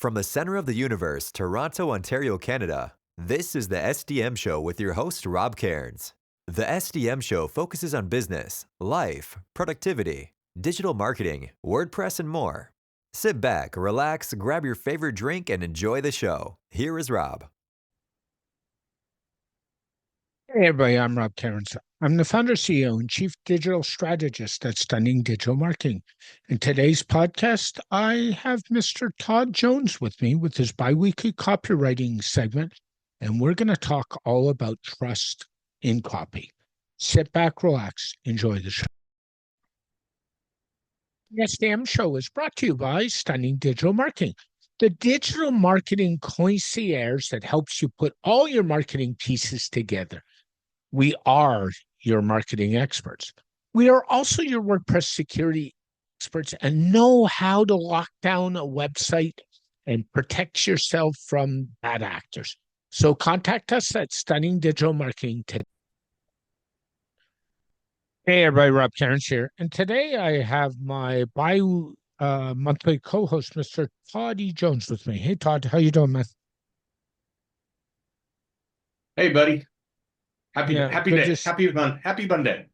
From the center of the universe, Toronto, Ontario, Canada, this is the SDM Show with your host, Rob Cairns. The SDM Show focuses on business, life, productivity, digital marketing, WordPress, and more. Sit back, relax, grab your favorite drink, and enjoy the show. Here is Rob. Hey everybody, I'm Rob Cairns. I'm the founder, CEO, and Chief Digital Strategist at Stunning Digital Marketing. In today's podcast, I have Mr. Todd Jones with me with his biweekly copywriting segment, and we're going to talk all about trust in copy. Sit back, relax, enjoy the show. The SDM Show is brought to you by Stunning Digital Marketing, the digital marketing concierge that helps you put all your marketing pieces together. We are your marketing experts. We are also your WordPress security experts and know how to lock down a website and protect yourself from bad actors. So contact us at Stunning Digital Marketing today. Hey everybody, Rob Cairns here. And today I have my monthly co-host, Mr. Todd Jones with me. Hey Todd, how you doing, man? Hey buddy. Happy Yeah, happy good day. to Happy Monday.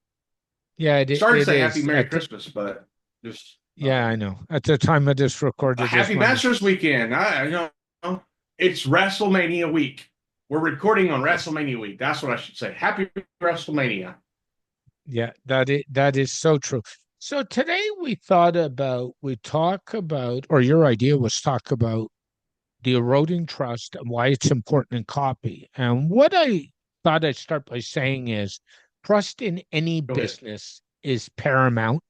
Yeah, Started to it say is. happy Merry Christmas, but just Yeah, I know. At the time of this a recorded is happy Monday. Masters weekend. I know it's WrestleMania week. We're recording on WrestleMania week. That's what I should say. Happy WrestleMania. Yeah, that is so true. So today we talk about, or your idea was talk about the eroding trust and why it's important in copy. And what I thought I'd start by saying is trust in any Go ahead. business is paramount.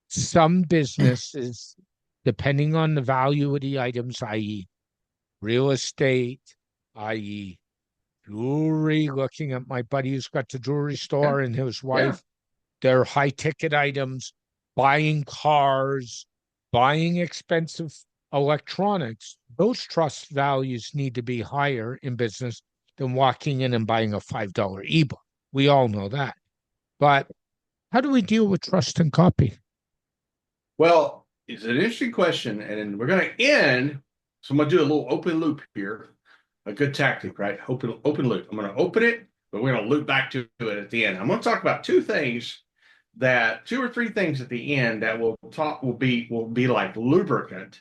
Some businesses, depending on the value of the items, i.e., real estate, i.e., jewelry, looking at my buddy who's got the jewelry store and his wife, they're high ticket items, buying cars, buying expensive electronics. Those trust values need to be higher in business than walking in and buying a $5 ebook. We all know that. But how do we deal with trust and copy? Well, it's an interesting question, and we're going to end. So I'm going to do a little open loop here. A good tactic, right? Open loop. I'm going to open it, but we're going to loop back to it at the end. I'm going to talk about two or three things at the end that will be like lubricant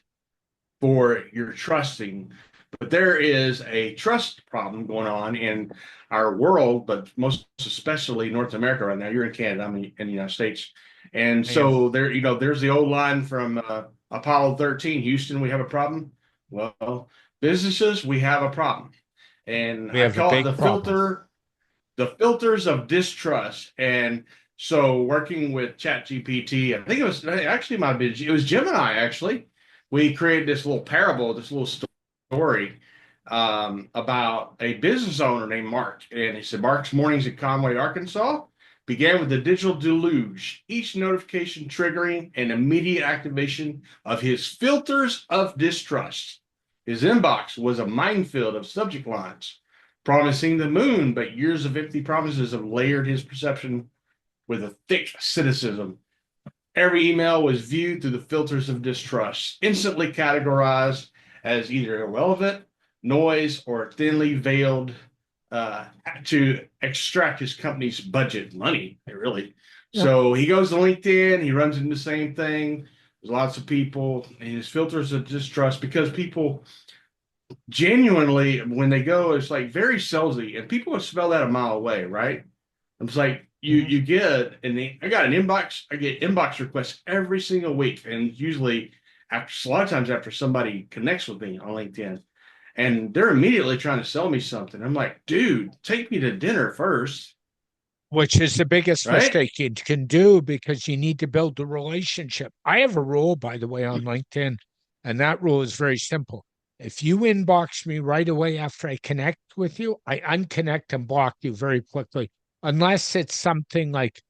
for your trusting. But there is a trust problem going on in our world, but most especially North America right now. You're in Canada, I'm in the United States. And so there's the old line from Apollo 13, Houston, we have a problem. Well, businesses, we have a problem. And I call it the filters of distrust. And so working with ChatGPT, I think it was Gemini actually. We created this little parable, this little story about a business owner named Mark. And he said, Mark's mornings in Conway, Arkansas began with a digital deluge, each notification triggering an immediate activation of his filters of distrust. His inbox was a minefield of subject lines promising the moon, but years of empty promises have layered his perception with a thick cynicism. Every email was viewed through the filters of distrust, instantly categorized as either irrelevant, noise, or thinly veiled to extract his company's budget money, really. Yeah. So he goes to LinkedIn, he runs into the same thing. There's lots of people, and his filters of distrust, because people genuinely, when they go, it's like very salesy, and people will smell that a mile away, right? It's like you get, and I get inbox requests every single week, and usually a lot of times after somebody connects with me on LinkedIn, and they're immediately trying to sell me something. I'm like, dude, take me to dinner first. Which is the biggest mistake you can do, because you need to build the relationship. I have a rule, by the way, on LinkedIn, and that rule is very simple. If you inbox me right away after I connect with you, I unconnect and block you very quickly, unless it's something like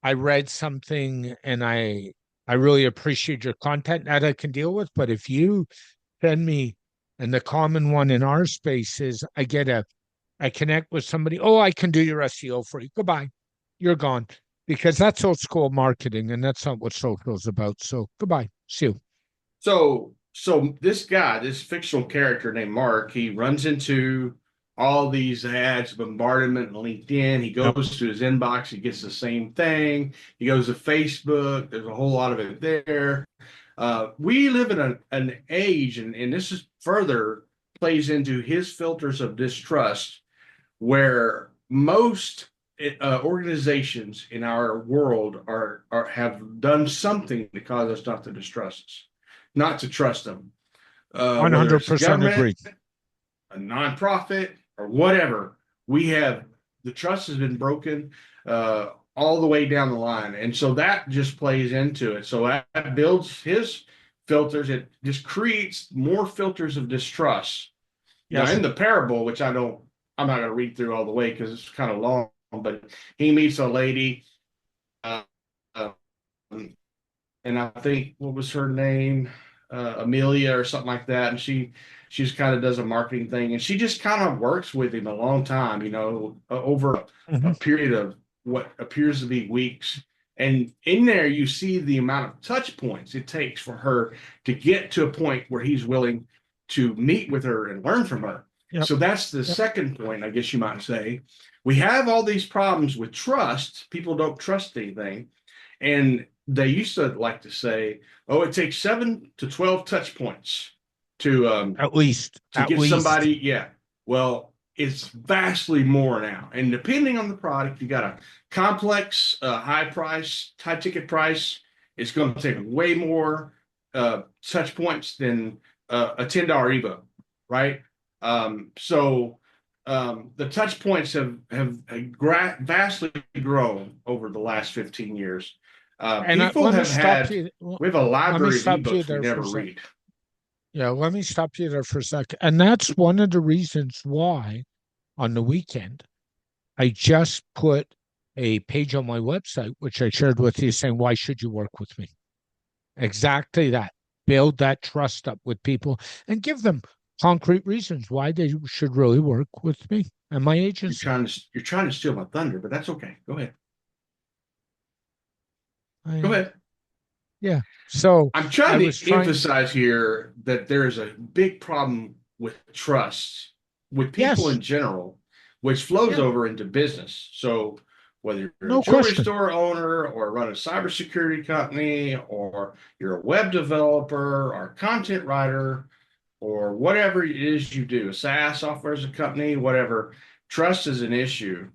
I read something and I really appreciate your content that I can deal with. But if you send me, and the common one in our space is I connect with somebody, oh, I can do your SEO for you. Goodbye. You're gone. Because that's old school marketing, and that's not what social is about. So goodbye. See you. So So this guy, this fictional character named Mark, he runs into all these ads, bombardment on LinkedIn. He Yep. goes to his inbox, he gets the same thing. He goes to Facebook, there's a whole lot of it there. We live in an age, and this is further plays into his filters of distrust, where most organizations in our world are have done something to cause us not to distrust us, not to trust them, whether it's the 100% government, agree. a nonprofit, or whatever. We have the trust has been broken all the way down the line, and so that just plays into it. So that builds his filters. It just creates more filters of distrust. Now, Yes. in the parable, which I'm not going to read through all the way because it's kind of long, but he meets a lady, uh, uh, and I think what was her name, Amelia or something like that, and she just kind of does a marketing thing, and she just kind of works with him a long time, over a Mhm. period of what appears to be weeks. And in there, you see the amount of touch points it takes for her to get to a point where he's willing to meet with her and learn from her. Yep. So that's the Yep. second point, I guess you might say. We have all these problems with trust. People don't trust anything. And they used to like to say, oh, it takes 7 to 12 touch points At least. to At get least. somebody. Yeah. Well, it's vastly more now. And depending on the product, you got a complex, high ticket price. It's going to take way more touch points than a $10 ebook, right? The touch points have vastly grown over the last 15 years. And People let me have stop had, you. we have a Let me library of stop you ebooks we there for never a sec. read. Yeah, let me stop you there for a sec. And that's one of the reasons why on the weekend I just put a page on my website, which I shared with you, saying, why should you work with me? Exactly that. Build that trust up with people and give them concrete reasons why they should really work with me and my agency. You're trying to steal my thunder, but that's okay. Go ahead. Go I, ahead. yeah. So I'm trying I was to trying, emphasize here that there's a big problem with trust with people yes, in general, which flows yeah, over into business. So whether you're a no jewelry question. store owner or run a cybersecurity company or you're a web developer or content writer or whatever it is you do, a SaaS software as a company, whatever, trust is an issue.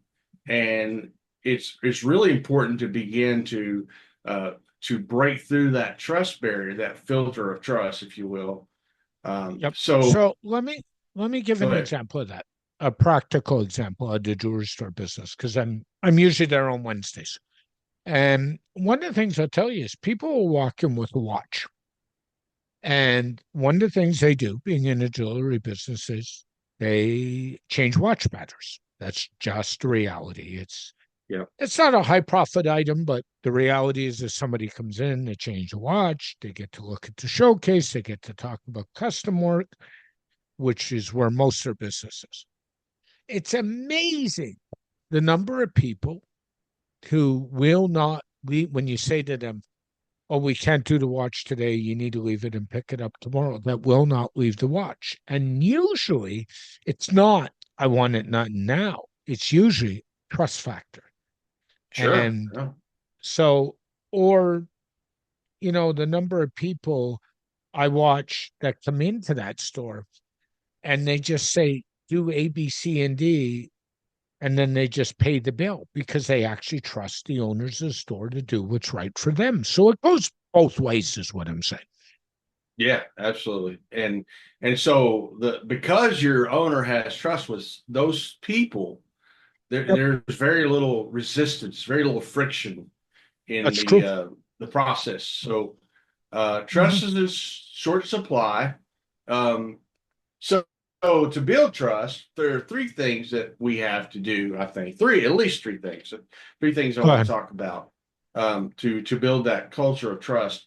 And it's really important to begin uh, to break through that trust barrier, that filter of trust, if you will. Yep. So So let me give go an ahead. example of that, a practical example of the jewelry store business, because I'm usually there on Wednesdays. And one of the things I'll tell you is people will walk in with a watch. And one of the things they do, being in a jewelry business, is they change watch patterns. That's just the reality. Yeah. It's not a high profit item, but the reality is if somebody comes in, they change the watch, they get to look at the showcase, they get to talk about custom work, which is where most of their business is. It's amazing the number of people who will not leave when you say to them, oh, we can't do the watch today. You need to leave it and pick it up tomorrow. That will not leave the watch. And usually it's not, I want it not now. It's usually trust factor. Sure. And Yeah. so, or, the number of people I watch that come into that store and they just say, do A, B, C, and D, and then they just pay the bill because they actually trust the owners of the store to do what's right for them. So it goes both ways, is what I'm saying. Yeah, absolutely. And so because your owner has trust with those people, Yep, there's very little resistance, very little friction in that's true. the process. So Mhm. trust is a short supply. Um, so, so to build trust, there are three things that we have to do. I think at least three things. Three things I Go want to ahead. talk about to build that culture of trust.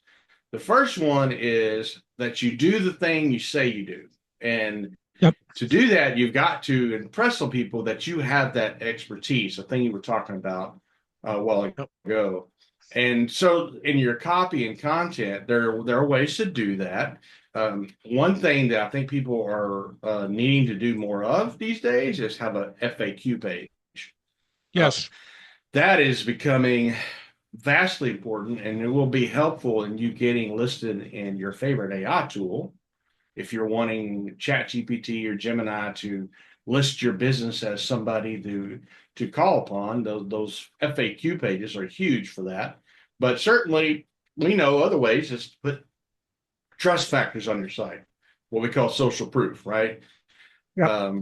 The first one is that you do the thing you say you do, and Yep. to do that, you've got to impress on people that you have that expertise, the thing you were talking about a while Yep. ago. And so in your copy and content, there are ways to do that. One thing that I think people are needing to do more of these days is have a FAQ page. Yes. That is becoming vastly important, and it will be helpful in you getting listed in your favorite AI tool. If you're wanting ChatGPT or Gemini to list your business as somebody to call upon, those FAQ pages are huge for that. But certainly, we know other ways is to put trust factors on your site, what we call social proof, right? Yep.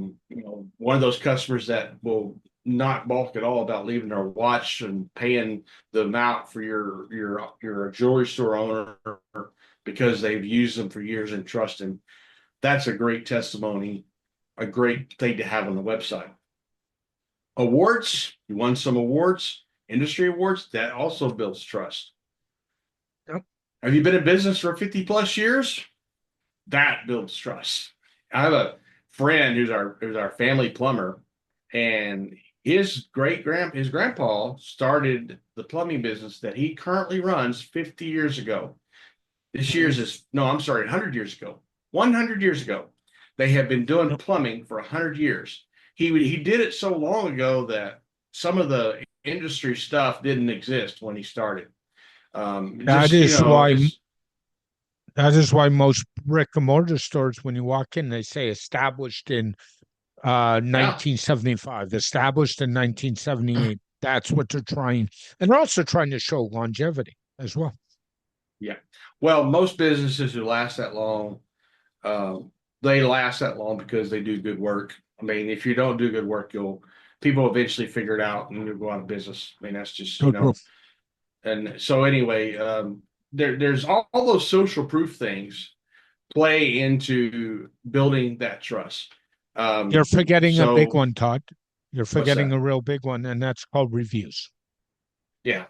One of those customers that will not balk at all about leaving their watch and paying the amount for your jewelry store owner because they've used them for years and trust them. That's a great testimony, a great thing to have on the website. Awards, you won some awards, industry awards, that also builds trust. Yep. Have you been in business for 50 plus years? That builds trust. I have a friend who's our family plumber, and his grandpa started the plumbing business that he currently runs 50 years ago. This year's is no, I'm sorry, 100 years ago. 100 years ago. They have been doing plumbing for 100 years. He did it so long ago that some of the industry stuff didn't exist when he started. That is why most brick and mortar stores, when you walk in, they say established in 1975, established in 1978. That's what they're trying. And they're also trying to show longevity as well. Yeah. Well, most businesses who last that long, they last that long because they do good work. I mean, if you don't do good work, people eventually figure it out and you'll go out of business. I mean, that's just, and so anyway, there's all those social proof things play into building that trust. You're forgetting a big one, Todd. You're forgetting a real big one, and that's called reviews. Yeah.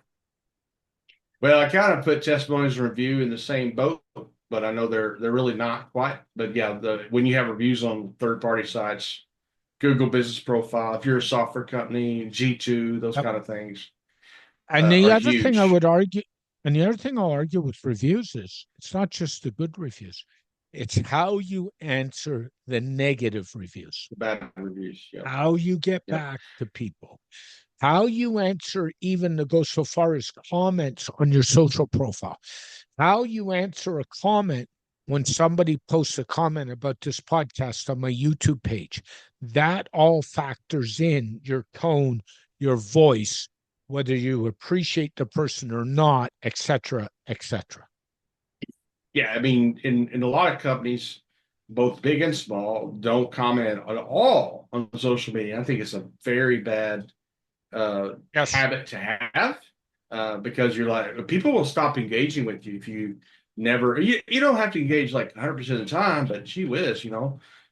Well, I kind of put testimonials and review in the same boat, but I know they're really not quite. But yeah, when you have reviews on third-party sites, Google Business Profile, if you're a software company, G2, those kind of things. And the other thing I would argue, and the other thing I'll argue with reviews is it's not just the good reviews. It's how you answer the negative reviews. The bad reviews, yeah. How you get back to people. How you answer even to go so far as comments on your social profile. How you answer a comment when somebody posts a comment about this podcast on my YouTube page. That all factors in your tone, your voice, whether you appreciate the person or not, et cetera, et cetera. Yeah, I mean, in a lot of companies, both big and small, don't comment at all on social media. I think it's a very bad habit to have because you're like, people will stop engaging with you if you never, you don't have to engage like 100% of the time, but gee whiz,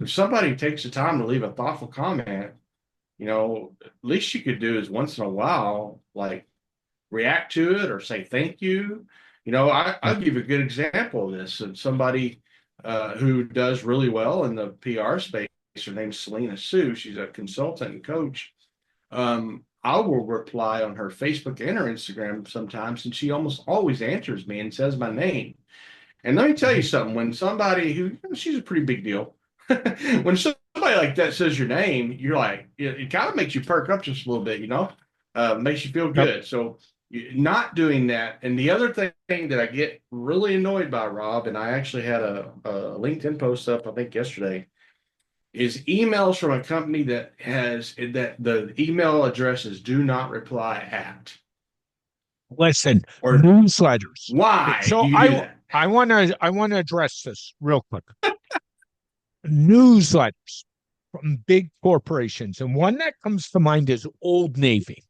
if somebody takes the time to leave a thoughtful comment, at least you could do is once in a while, like react to it or say thank you. I'll give you a good example of this. And somebody who does really well in the PR space, her name's Selena Sue. She's a consultant and coach. I will reply on her Facebook and her Instagram sometimes, and she almost always answers me and says my name. And let me tell you something, when somebody she's a pretty big deal. When somebody like that says your name, you're like, it kind of makes you perk up just a little bit, makes you feel good. So not doing that. And the other thing that I get really annoyed by, Rob, and I actually had a LinkedIn post up, I think yesterday, is emails from a company that the email address is do not reply at. Listen, or newsletters. Why? So do you do that? I want to address this real quick. Newsletters from big corporations, and one that comes to mind is Old Navy.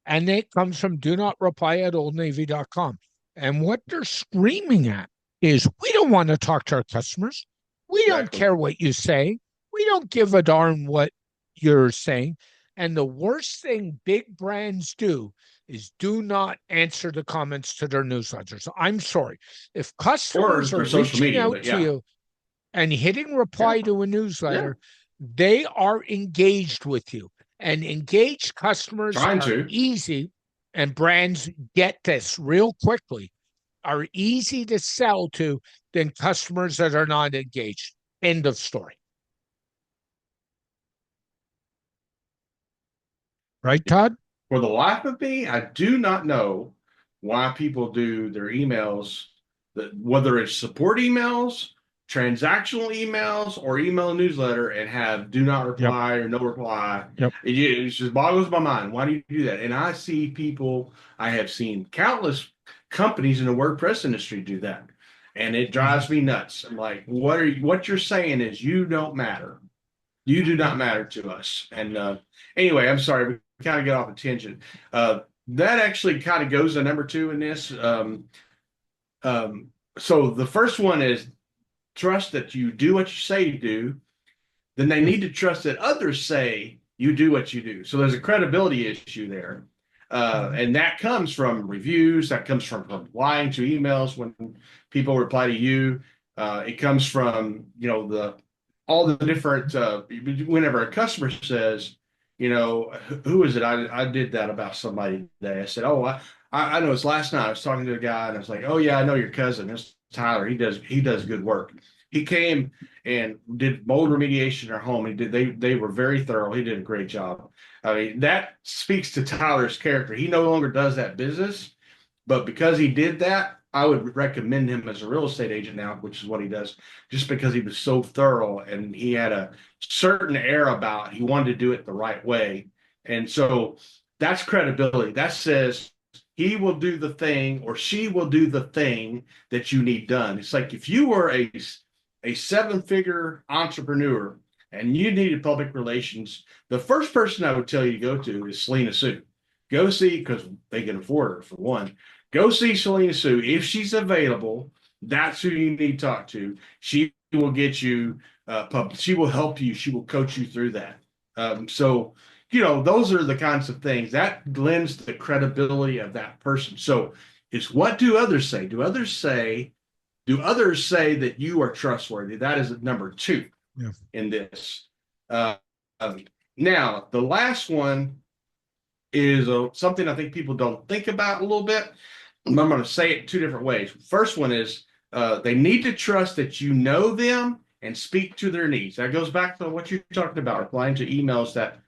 And it comes from do not reply at oldnavy.com. And what they're screaming at is we don't want to talk to our customers. We don't care what you say. We don't give a darn what you're saying. And the worst thing big brands do is do not answer the comments to their newsletters. I'm sorry. If customers are reaching out to you and hitting reply to a newsletter, they are engaged with you. And engaged customers are easy, and brands get this real quickly. are easy to sell to than customers that are not engaged. End of story. Right, Todd? For the life of me, I do not know why people do their emails, whether it's support emails, transactional emails, or email newsletter, and have do not reply or no reply. Yep. It just boggles my mind. Why do you do that? And I see people, I have seen countless companies in the WordPress industry do that. And it drives me nuts. I'm like, what you're saying is you don't matter. You do not matter to us. And anyway, I'm sorry, we kind of get off a tangent. That actually kind of goes to number 2 in this. So the first one is trust that you do what you say you do. Then they need to trust that others say you do what you do. So there's a credibility issue there. And that comes from reviews. That comes from replying to emails when people reply to you. It comes from, all the different, whenever a customer says, who is it? I did that about somebody today. I said, oh, I know it's last night. I was talking to a guy and I was like, oh yeah, I know your cousin. It's Tyler. He does good work. He came and did mold remediation in our home. They were very thorough. He did a great job. I mean, that speaks to Tyler's character. He no longer does that business, but because he did that, I would recommend him as a real estate agent now, which is what he does, just because he was so thorough and he had a certain air about he wanted to do it the right way. And so that's credibility. That says he will do the thing or she will do the thing that you need done. It's like if you were a 7-figure entrepreneur and you needed public relations, the first person I would tell you to go to is Selena Sue. Go see, because they can afford her for one. Go see Selena Sue. If she's available, that's who you need to talk to. She will get you she will help you. She will coach you through that. So, those are the kinds of things that lends to the credibility of that person. So it's what do others say? Do others say that you are trustworthy? That is number 2 in this. Now, the last one is something I think people don't think about a little bit. I'm going to say it 2 different ways. First one is they need to trust that you know them and speak to their needs. That goes back to what you're talking about, replying to emails that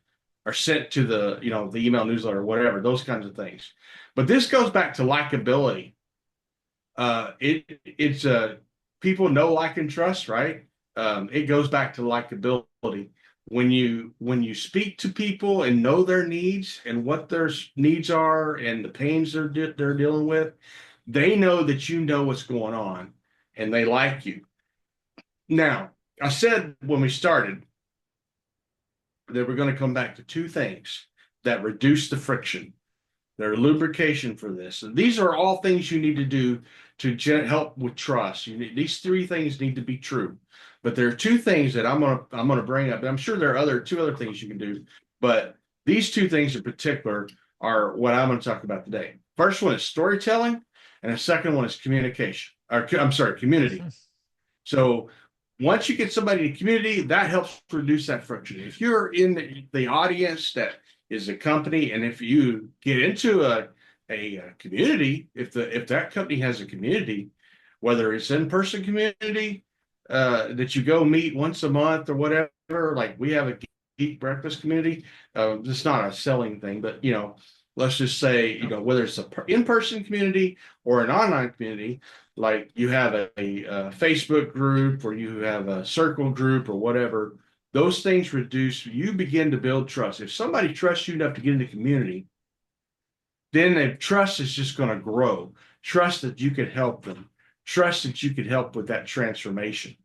are sent to the email newsletter or whatever, those kinds of things. But this goes back to likability. It's people know, like, and trust, right? It goes back to likability. When you speak to people and know their needs and what their needs are and the pains they're dealing with, they know that you know what's going on and they like you. Now, I said when we started that we're going to come back to 2 things that reduce the friction. They're lubrication for this. And these are all things you need to do to help with trust. These 3 things need to be true. But there are 2 things that I'm gonna bring up. And I'm sure there are 2 other things you can do, but these 2 things in particular are what I'm going to talk about today. First one is storytelling, and the second one is communication. Community. So once you get somebody in community, that helps reduce that friction. If you're in the audience that is a company, and if you get into a community, if that company has a community, whether it's in-person community that you go meet once a month or whatever, like we have a geek breakfast community. It's not a selling thing, but let's just say whether it's a in-person community or an online community, like you have a Facebook group or you have a circle group or whatever. Those things you begin to build trust. If somebody trusts you enough to get in the community, then the trust is just going to grow. Trust that you could help them. Trust that you could help with that transformation.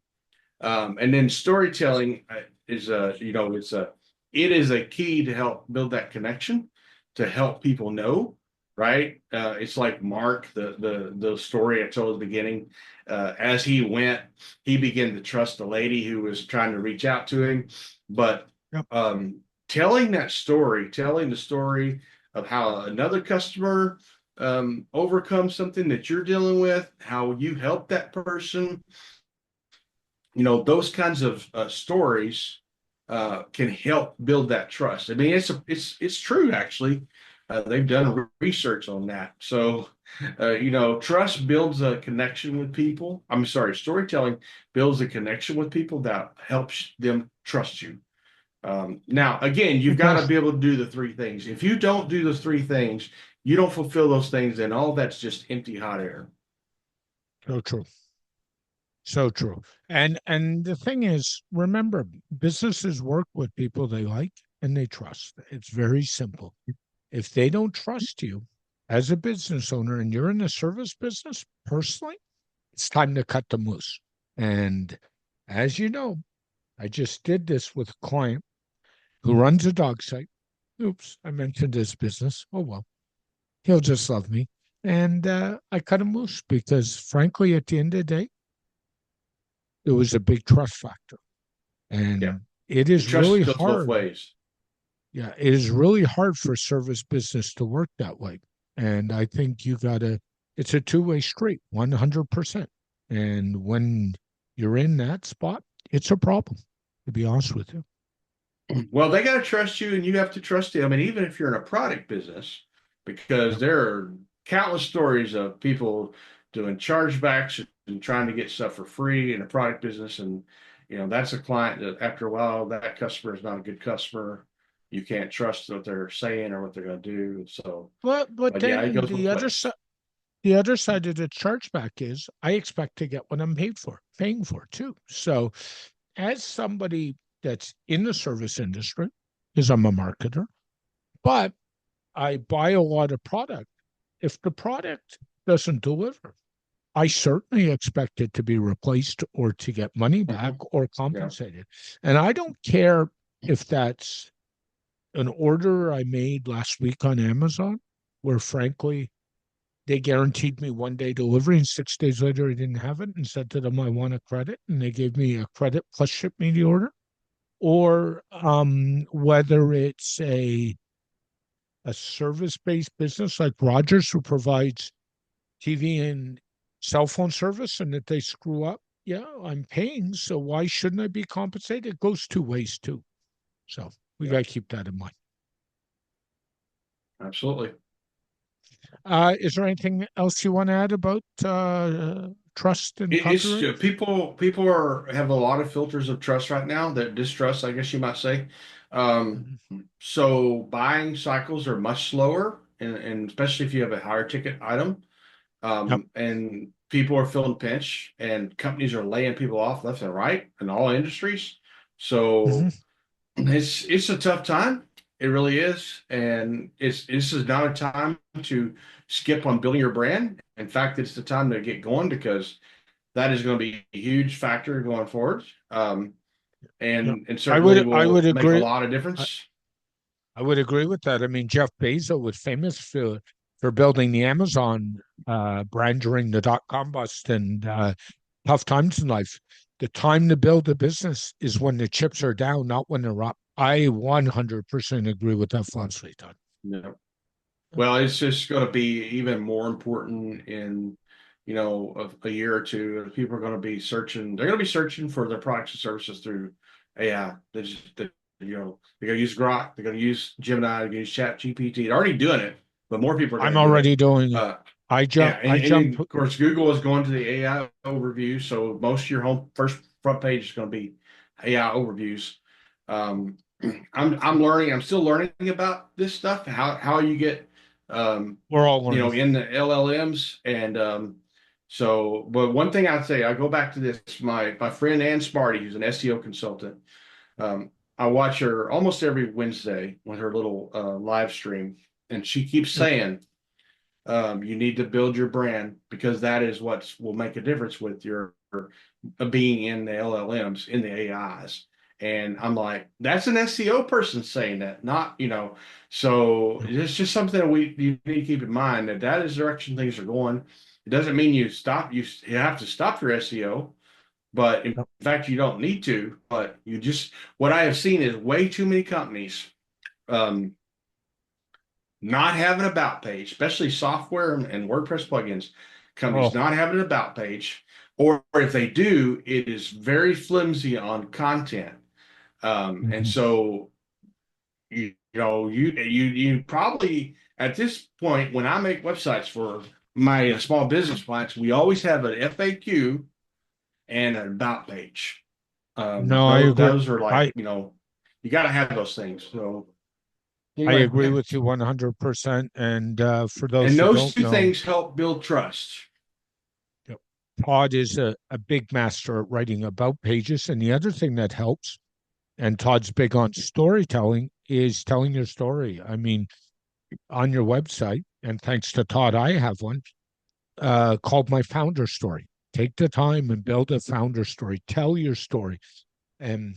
And then storytelling is it is a key to help build that connection, to help people know, right? It's like Mark, the story I told at the beginning. As he went, he began to trust the lady who was trying to reach out to him. But telling the story of how another customer overcomes something that you're dealing with, how you help that person, those kinds of stories can help build that trust. I mean, it's true, actually. They've done research on that. So Trust builds a connection with people. I'm sorry, storytelling builds a connection with people that helps them trust you. Now, again, you've It got to does. be able to do the three things. If you don't do those three things, you don't fulfill those things, then all that's just empty hot air. So true. So true. And the thing is, remember, businesses work with people they like and they trust. It's very simple. If they don't trust you as a business owner and you're in the service business, personally, it's time to cut them loose. And as you know, I just did this with a client who runs a dog site. Oops, I mentioned his business. Oh, well, he'll just love me. And I cut him loose because, frankly, at the end of the day, it was a big trust factor. Yeah. And it And is trust really goes both hard. ways. Yeah, it is really hard for service business to work that way. And I think it's a two-way street, 100%. And when you're in that spot, it's a problem, to be honest with you. Well, they got to trust you and you have to trust them. I mean, even if you're in a product business, because Yep. there are countless stories of people doing chargebacks and trying to get stuff for free in a product business. And, that's a client that after a while, that customer is not a good customer. You can't trust what they're saying or what they're going to do. So, But but yeah, it then goes both ways. the other side of the chargeback is I expect to get what I'm paying for too. So as somebody that's in the service industry, because I'm a marketer, but I buy a lot of product. If the product doesn't deliver, I certainly expect it to be replaced or to get money back Mhm. or Yeah. compensated. And I don't care if that's an order I made last week on Amazon, where frankly, they guaranteed me 1 day delivery and 6 days later I didn't have it and said to them, I want a credit. And they gave me a credit plus ship me the order. Or whether it's a service-based business like Rogers who provides TV and cell phone service, and if they screw up, yeah, I'm paying, so why shouldn't I be compensated? It goes two ways too. So we got Yeah. to keep that in mind. Absolutely. Is there anything else you want to add about trust and It's copyright? people have a lot of filters of trust right now that distrust, I guess you might say. Um, Mhm. so buying cycles are much slower, and especially if you have a higher ticket item, Yep. and people are feeling pinch, and companies are laying people off left and right in all industries. Hmm. So it's a tough time. It really is, and this is not a time to skip on building your brand. In fact, it's the time to get going because that is going to be a huge factor going forward, Yep. and certainly I would will make a agree. lot of I, difference. I would agree with that. I mean, Jeff Bezos was famous for building the Amazon brand during the dot-com bust and tough times in life. The time to build a business is when the chips are down, not when they're up. I 100% agree with that philosophy, Todd. Yeah. Well, it's just going to be even more important in, a year or two. People are going to be searching. They're going to be searching for their products and services through AI. They're going to use Grok. They're going to use Gemini. They're going to use Chat GPT. They're already doing it, but more people are I'm going to do it. already doing it. Uh, yeah, I and jump. of course, Google is going to the AI overview. So most of your home first front page is going to be AI overviews. Um, I'm learning. I'm still learning about this stuff. How you get We're all learning. in the LLMs and but one thing I'd say, I go back to this. My friend Ann Sparty, who's an SEO consultant. I watch her almost every Wednesday with her little live stream, and she keeps Yep. saying you need to build your brand because that is what will make a difference with your being in the LLMs, in the AIs. And I'm like, that's an SEO person saying that, not, so Yep. it's just something that you need to keep in mind that is the direction things are going. It doesn't mean you have to stop your SEO, but in Yep. fact, you don't need to, but what I have seen is way too many companies, um, not having an about page, especially software and WordPress plugins, companies Oh. not having an about page, or if they do, it is very flimsy on content. And Mhm. so you probably at this point when I make websites for my small business clients, we always have an FAQ and an about page. No, I agree. Those are like, you got to have those things. So I anyway, agree with you 100%. And for those and who those don't two know, things help build trust. Todd is a big master at writing about pages. And the other thing that helps, and Todd's big on storytelling, is telling your story. I mean, on your website, and thanks to Todd, I have one called My Founder Story. Take the time and build a founder story. Tell your story. And,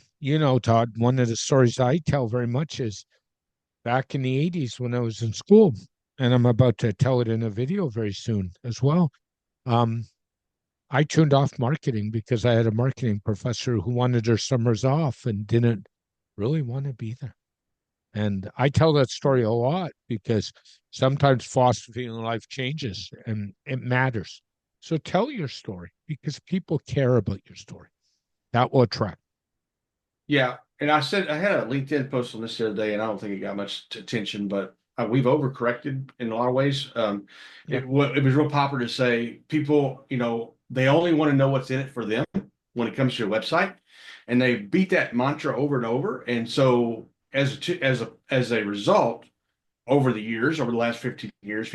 Todd, one of the stories I tell very much is back in the 80s when I was in school, and I'm about to tell it in a video very soon as well. I tuned off marketing because I had a marketing professor who wanted her summers off and didn't really want to be there. And I tell that story a lot because sometimes philosophy in life changes and it matters. So tell your story because people care about your story. That will attract. Yeah. And I had a LinkedIn post on this the other day, and I don't think it got much attention, but we've overcorrected in a lot of ways. It was real popular to say people, they only want to know what's in it for them when it comes to your website, and they beat that mantra over and over. And so as a result, over the last 15 years,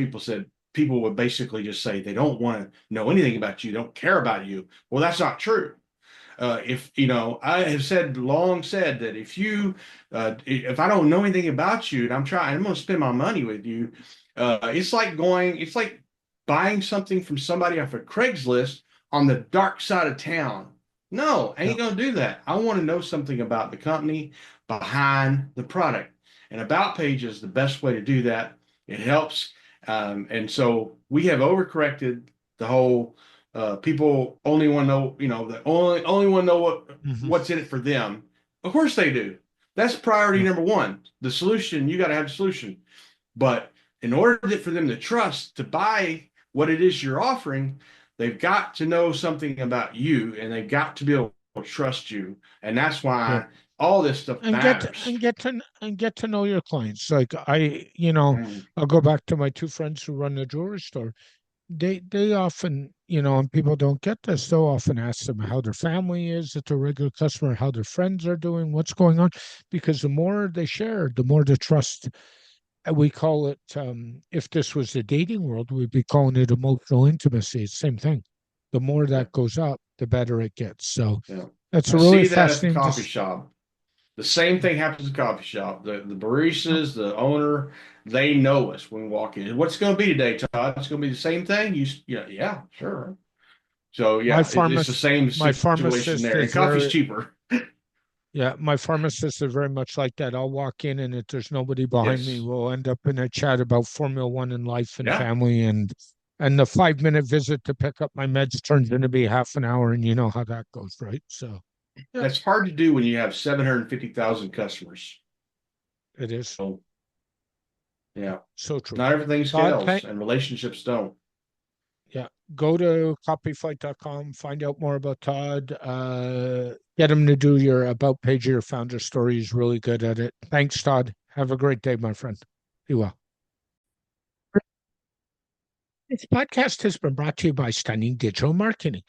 people would basically just say they don't want to know anything about you, don't care about you. Well, that's not true. I have long said that if I don't know anything about you and I'm going to spend my money with you, it's like buying something from somebody off of Craigslist on the dark side of town. No, I ain't going to do that. I want to know something about the company behind the product, and about page is the best way to do that. It helps. And so we have overcorrected the whole people only want to know, the only want to know what's in it for them. Of course they do. That's priority number one. The solution, you got to have a solution. But in order for them to trust to buy what it is you're offering, they've got to know something about you, and they've got to be able to trust you. And that's why all this stuff matters. Get to know your clients. Like I'll go back to my two friends who run the jewelry store. They often, and people don't get this, they'll often ask them how their family is, if they're a regular customer, how their friends are doing, what's going on, because the more they share, the more the trust. We call it, if this was the dating world, we'd be calling it emotional intimacy. It's the same thing. The more that goes up, the better it gets. So that's a really fascinating. At the coffee shop. The same thing happens at the coffee shop. The baristas, the owner, they know us when we walk in. What's going to be today, Todd? It's going to be the same thing. Yeah, sure. So it's the same situation there. And coffee's cheaper. Yeah, my pharmacist is very much like that. I'll walk in, and if there's nobody behind me, we'll end up in a chat about Formula One and life and family, and the 5-minute visit to pick up my meds turns into be half an hour, and you know how that goes, right? So that's hard to do when you have 750,000 customers. It is. So true. Not everything scales, and relationships don't. Yeah. Go to copyfight.com, find out more about Todd. Get him to do your about page of your founder story. He's really good at it. Thanks, Todd. Have a great day, my friend. Be well. This podcast has been brought to you by Stunning Digital Marketing,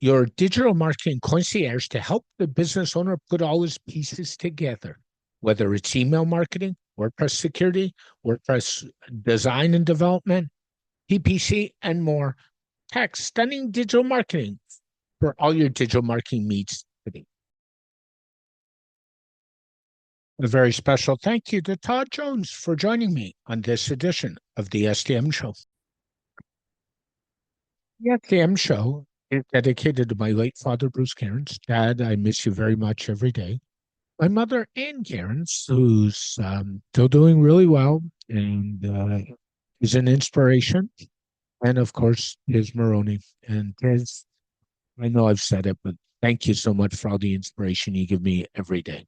your digital marketing concierge to help the business owner put all his pieces together, whether it's email marketing, WordPress security, WordPress design and development, PPC, and more. Text Stunning Digital Marketing for all your digital marketing needs today. A very special thank you to Todd Jones for joining me on this edition of the SDM Show. The SDM Show is dedicated to my late father, Bruce Cairns. Dad, I miss you very much every day. My mother, Ann Cairns, who's still doing really well and is an inspiration. And of course, Tiz Maroney. And Tiz, I know I've said it, but thank you so much for all the inspiration you give me every day.